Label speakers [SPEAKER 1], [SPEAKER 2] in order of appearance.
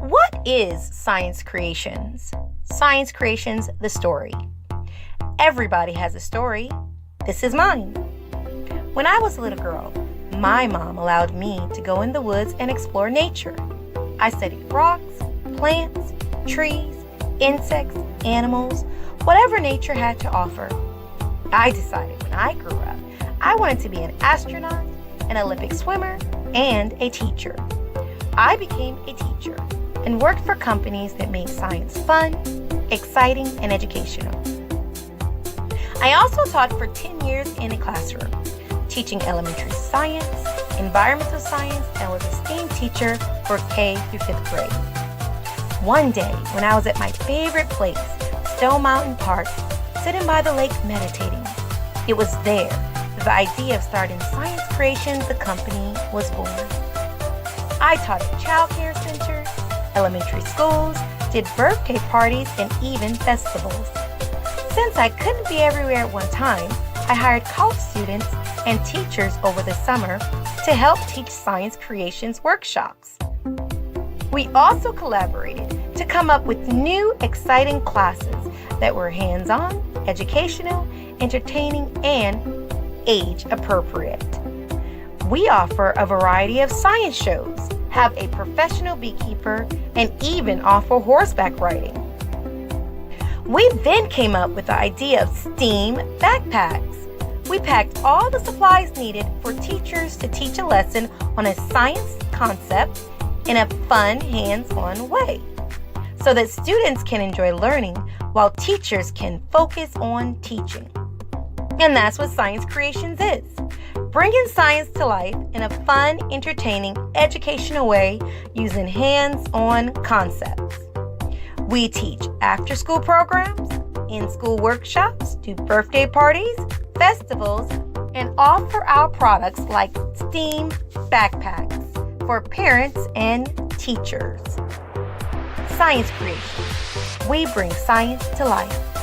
[SPEAKER 1] What is Science Creations? Science Creations, the story. Everybody has a story. This is mine. When I was a little girl, my mom allowed me to go in the woods and explore nature. I studied rocks, plants, trees, insects, animals, whatever nature had to offer. I decided when I grew up, I wanted to be an astronaut, an Olympic swimmer, and a teacher. I became a teacher and worked for companies that made science fun, exciting, and educational. I also taught for 10 years in a classroom, teaching elementary science, environmental science, and was a STEAM teacher for K through 5th grade. One day, when I was at my favorite place, Stone Mountain Park, sitting by the lake meditating, it was there that the idea of starting Science Creations, the company, was born. I taught at child care centers, elementary schools, did birthday parties, and even festivals. Since I couldn't be everywhere at one time, I hired college students and teachers over the summer to help teach Science Creations workshops. We also collaborated to come up with new, exciting classes that were hands-on, educational, entertaining, and age-appropriate. We offer a variety of science shows, have a professional beekeeper, and even offer horseback riding. We then came up with the idea of STEAM backpacks. We packed all the supplies needed for teachers to teach a lesson on a science concept in a fun, hands-on way, so that students can enjoy learning while teachers can focus on teaching. And that's what Science Creations is. Bringing science to life in a fun, entertaining, educational way using hands-on concepts. We teach after-school programs, in-school workshops, do birthday parties, festivals, and offer our products like STEAM backpacks for parents and teachers. Science Creations. We bring science to life.